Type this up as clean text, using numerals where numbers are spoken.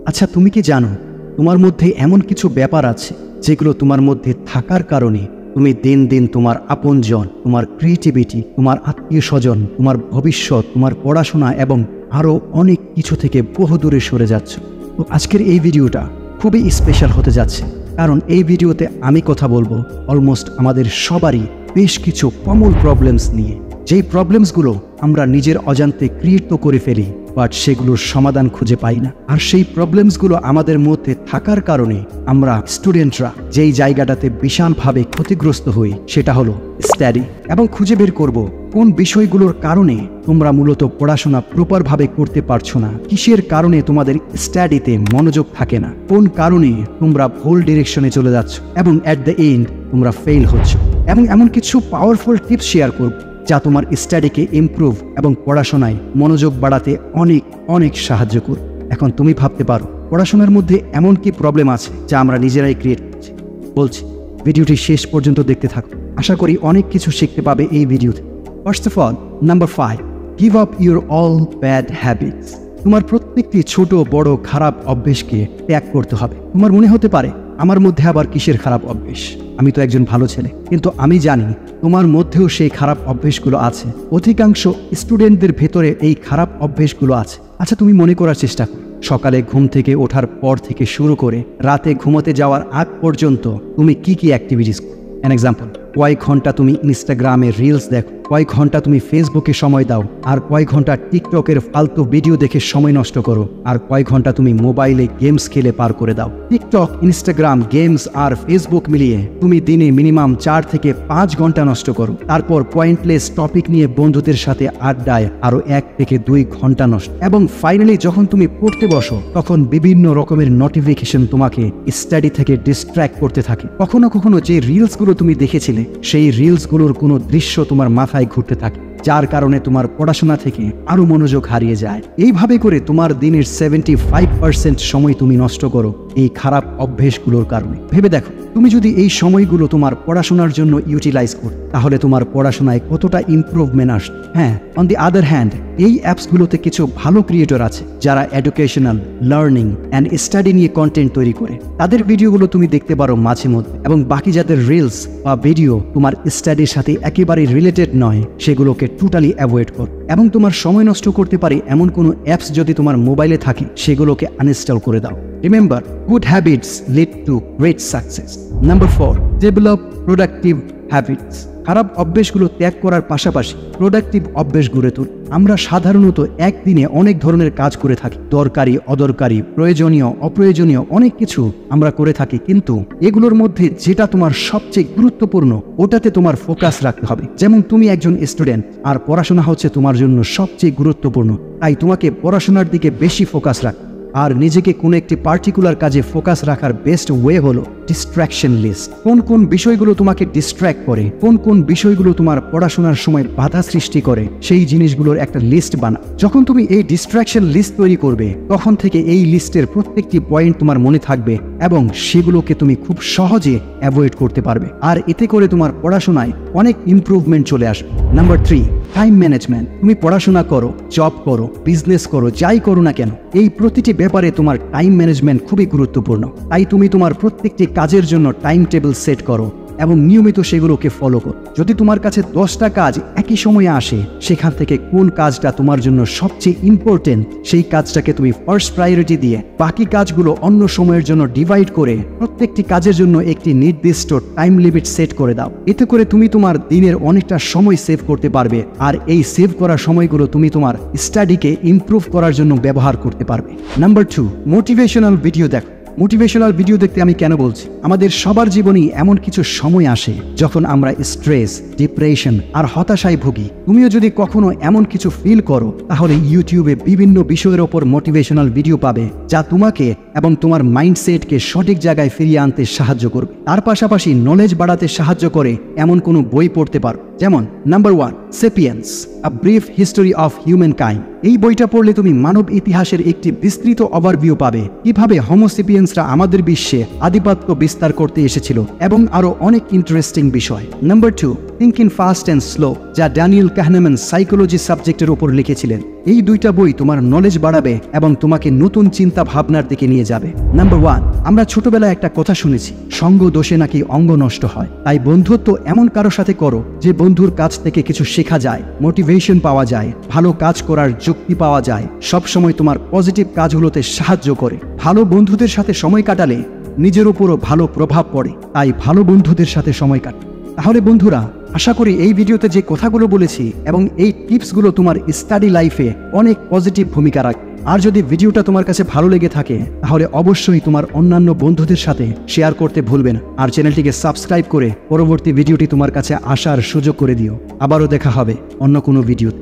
আচ্ছা, তুমি কি জানো তোমার মধ্যে এমন কিছু ব্যাপার আছে যেগুলো তোমার মধ্যে থাকার কারণে তুমি দিন দিন তোমার আপনজন, তোমার ক্রিয়েটিভিটি, তোমার আত্মীয় স্বজন, তোমার ভবিষ্যৎ, তোমার পড়াশোনা এবং আরও অনেক কিছু থেকে বহু দূরে সরে যাচ্ছ। তো আজকের এই ভিডিওটা খুবই স্পেশাল হতে যাচ্ছে, কারণ এই ভিডিওতে আমি কথা বলবো অলমোস্ট আমাদের সবারই বেশ কিছু কমন প্রবলেমস নিয়ে, যেই প্রবলেমসগুলো আমরা নিজের অজান্তে ক্রিয়েট তো করে ফেলি, বাট সেগুলোর সমাধান খুঁজে পাই না। আর সেই প্রবলেমসগুলো আমাদের মধ্যে থাকার কারণে আমরা স্টুডেন্টরা যেই জায়গাটাতে বিশালভাবে ক্ষতিগ্রস্ত হই সেটা হলো স্টাডি। এবং খুঁজে বের করব কোন বিষয়গুলোর কারণে তোমরা মূলত পড়াশোনা প্রপারভাবে করতে পারছো না, কিসের কারণে তোমাদের স্টাডিতে মনোযোগ থাকে না, কোন কারণে তোমরা ভুল ডিরেকশনে চলে যাচ্ছ এবং অ্যাট দ্য এন্ড তোমরা ফেল হচ্ছ। এবং এমন কিছু পাওয়ারফুল টিপস শেয়ার করব যা তোমার স্টাডিকে ইমপ্রুভ এবং পড়াশোনায় মনোযোগ বাড়াতে অনেক অনেক সাহায্য করবে। এখন তুমি ভাবতে পারো পড়াশোনার মধ্যে এমন কি প্রবলেম আছে যা আমরা নিজেরাই ক্রিয়েট করছি। বলছি, ভিডিওটি শেষ পর্যন্ত দেখতে থাকো, আশা করি অনেক কিছু শিখতে পাবে এই ভিডিওতে। First of all, number 5, give up your all bad habits. তোমার প্রত্যেকটি ছোট বড় খারাপ অভ্যেসকে ত্যাগ করতে হবে। তোমার মনে হতে পারে আমার মধ্যে আবার কিসের খারাপ অভ্যেস, আমি তো একজন ভালো ছেলে। কিন্তু আমি জানি তোমার মধ্যেও সেই খারাপ অভ্যেসগুলো আছে। অধিকাংশ স্টুডেন্টদের ভেতরে এই খারাপ অভ্যেসগুলো আছে। আচ্ছা, তুমি মনে করার চেষ্টা করো, সকালে ঘুম থেকে ওঠার পর থেকে শুরু করে রাতে ঘুমোতে যাওয়ার আগ পর্যন্ত তুমি কি কি অ্যাক্টিভিটিস করো। অ্যান এক্সাম্পল, কয়েক ঘন্টা তুমি ইনস্টাগ্রামে রিলস দেখো, কয়েক ঘন্টা তুমি ফেসবুকে সময় দাও, আর কয়েক ঘন্টা টিকটকের ফালতু ভিডিও দেখে সময় নষ্ট করো, আর কয়েক ঘন্টা তুমি মোবাইলে গেমস খেলে পার করে দাও। টিকটক, ইনস্টাগ্রাম, গেমস আর ফেসবুক মিলিয়ে তুমি দিনে মিনিমাম 4 থেকে 5 ঘন্টা নষ্ট করো। তারপর পয়েন্টলেস টপিক নিয়ে বন্ধুদের সাথে আড্ডায় আরো 1 থেকে 2 ঘন্টা নষ্ট। এবং ফাইনালি যখন তুমি পড়তে বসো তখন বিভিন্ন রকমের নোটিফিকেশন তোমাকে স্টাডি থেকে ডিস্ট্র্যাক্ট করতে থাকে। কখনো কখনো যে রিলসগুলো তুমি দেখেছিলে সেই রিলসগুলোর কোনো দৃশ্য তোমার মাথায় ঘুরতে থাকে, যার কারণে তোমার পড়াশোনা থেকে আরো মনোযোগ হারিয়ে যায়। এইভাবে করে তোমার দিনের 75% সময় তুমি নষ্ট করো এই খারাপ অভ্যেসগুলোর কারণে। ভেবে দেখো, তুমি যদি এই সময়গুলো তোমার পড়াশোনার জন্য ইউটিলাইজ করো তাহলে তোমার পড়াশোনায় কতটা ইমপ্রুভমেন্ট আসবে। হ্যাঁ, অন দি আদার হ্যান্ড, এই অ্যাপসগুলোতে কিছু ভালো ক্রিয়েটর আছে যারা এডুকেশনাল, লার্নিং অ্যান্ড স্টাডি নিয়ে কন্টেন্ট তৈরি করে। তাদের ভিডিওগুলো তুমি দেখতে পারো মাঝে মধ্যে, এবং বাকি যাদের রিলস বা ভিডিও তোমার স্টাডির সাথে একেবারে রিলেটেড নয় সেগুলোকে টোটালি অ্যাভয়েড করো। এবং তোমার সময় নষ্ট করতে পারে এমন কোনো অ্যাপস যদি তোমার মোবাইলে থাকে সেগুলোকে আনইনস্টল করে দাও। Remember, good habits lead to great success. Number 4, develop productive habits. খারাপ অভ্যেসগুলো ত্যাগ করার পাশাপাশি প্রোডাক্টিভ অভ্যেস গড়ে তুল। আমরা সাধারণত একদিনে অনেক ধরনের কাজ করে থাকি, দরকারি, অদরকারি, প্রয়োজনীয়, অপ্রয়োজনীয় অনেক কিছু আমরা করে থাকি, কিন্তু এগুলোর মধ্যে যেটা তোমার সবচেয়ে গুরুত্বপূর্ণ ওটাতে তোমার ফোকাস রাখতে হবে। যেমন তুমি একজন স্টুডেন্ট আর পড়াশোনা হচ্ছে তোমার জন্য সবচেয়ে গুরুত্বপূর্ণ, তাই তোমাকে পড়াশোনার দিকে বেশি ফোকাস রাখ। আর নিজেকে কোনো একটি পার্টিকুলার কাজে ফোকাস রাখার বেস্ট ওয়ে হলো ডিস্ট্র্যাকশন লিস্ট। কোন কোন বিষয়গুলো তোমাকে ডিস্ট্র্যাক্ট করে, কোন কোন বিষয়গুলো তোমার পড়াশোনার সময় বাধা সৃষ্টি করে, সেই জিনিসগুলোর একটা লিস্ট বানা। যখন তুমি এই ডিস্ট্র্যাকশন লিস্ট তৈরি করবে তখন থেকে এই লিস্টের প্রত্যেকটি পয়েন্ট তোমার মনে থাকবে এবং সেগুলোকে তুমি খুব সহজে অ্যাভয়েড করতে পারবে। আর এতে করে তোমার পড়াশোনায় অনেক ইমপ্রুভমেন্ট চলে আসবে। Number 3, time management. তুমি পড়াশোনা করো, জব করো, বিজনেস করো, যাই করো না কেন, এই প্রতিটি ব্যাপারে তোমার টাইম ম্যানেজমেন্ট খুবই গুরুত্বপূর্ণ। তাই তুমি তোমার প্রত্যেকটি কাজের জন্য টাইম টেবিল সেট করো এবং নিয়মিত সেগুলোকে ফলো করো। যদি তোমার কাছে 10টা কাজ একই সময়ে আসে, সেখান থেকে কোন কাজটা তোমার জন্য সবচেয়ে ইম্পর্টেন্ট সেই কাজটাকে তুমি ফার্স্ট প্রায়োরিটি দিয়ে বাকি কাজগুলো অন্য সময়ের জন্য ডিভাইড করে প্রত্যেকটি কাজের জন্য একটি নির্দিষ্ট টাইম লিমিট সেট করে দাও। এতে করে তুমি তোমার দিনের অনেকটা সময় সেভ করতে পারবে, আর এই সেভ করা সময়গুলো তুমি তোমার স্টাডিকে ইমপ্রুভ করার জন্য ব্যবহার করতে পারবে। নাম্বার 2, মোটিভেশনাল ভিডিও দেখো। মোটিভেশনাল ভিডিও দেখতে আমি কেন বলছি, আমাদের সবার জীবনেই এমন কিছু সময় আসে যখন আমরা স্ট্রেস, ডিপ্রেশন আর হতাশায় ভুগি। তুমিও যদি কখনো এমন কিছু ফিল করো তাহলে ইউটিউবে বিভিন্ন বিষয়ের ওপর মোটিভেশনাল ভিডিও পাবে যা তোমাকে এবং তোমার মাইন্ডসেটকে সঠিক জায়গায় ফিরিয়ে আনতে সাহায্য করবে। তার পাশাপাশি নলেজ বাড়াতে সাহায্য করে এমন কোনো বই পড়তে পারো, যেমন number 1 sapiens, a brief history of human kind. এই বইটা পড়লে তুমি মানব ইতিহাসের একটি বিস্তৃত ওভারভিউ পাবে, কিভাবে হোমোসেপিয়েন্সরা আমাদের বিশ্বে আধিপত্য বিস্তার করতে এসেছিল এবং আরো অনেক ইন্টারেস্টিং বিষয়। Number 2 thinking fast and slow, যা ড্যানিয়েল কাহনেমান সাইকোলজি সাবজেক্টের উপর লিখেছিলেন। এই দুইটা বই তোমার নলেজ বাড়াবে এবং তোমাকে নতুন চিন্তা ভাবনার দিকে নিয়ে যাবে। নাম্বার 1 আমরা ছোটবেলায় একটা কথা শুনেছি, সঙ্গ দোষে নাকি অঙ্গ নষ্ট হয়। তাই বন্ধুত্ব এমন কারো সাথে করো যে বন্ধুর কাছ থেকে কিছু শেখা যায়, মোটিভেশন পাওয়া যায়, ভালো কাজ করার যুক্তি পাওয়া যায়, সবসময় তোমার পজিটিভ কাজগুলোতে সাহায্য করে। ভালো বন্ধুদের সাথে সময় কাটালে নিজের উপরও ভালো প্রভাব পড়ে, তাই ভালো বন্ধুদের সাথে সময় কাটাও। তাহলে বন্ধুরা, আশা করি এই ভিডিওতে যে কথাগুলো বলেছি এবং এই টিপসগুলো তোমার স্টাডি লাইফে অনেক পজিটিভ ভূমিকা রাখবে। আর যদি ভিডিওটা তোমার কাছে ভালো লেগে থাকে তাহলে অবশ্যই তোমার অন্যান্য বন্ধুদের সাথে শেয়ার করতে ভুলবে না। আর চ্যানেলটিকে সাবস্ক্রাইব করে পরবর্তী ভিডিওটি তোমার কাছে আসার সুযোগ করে দিও। আবারও দেখা হবে অন্য কোনো ভিডিওতে।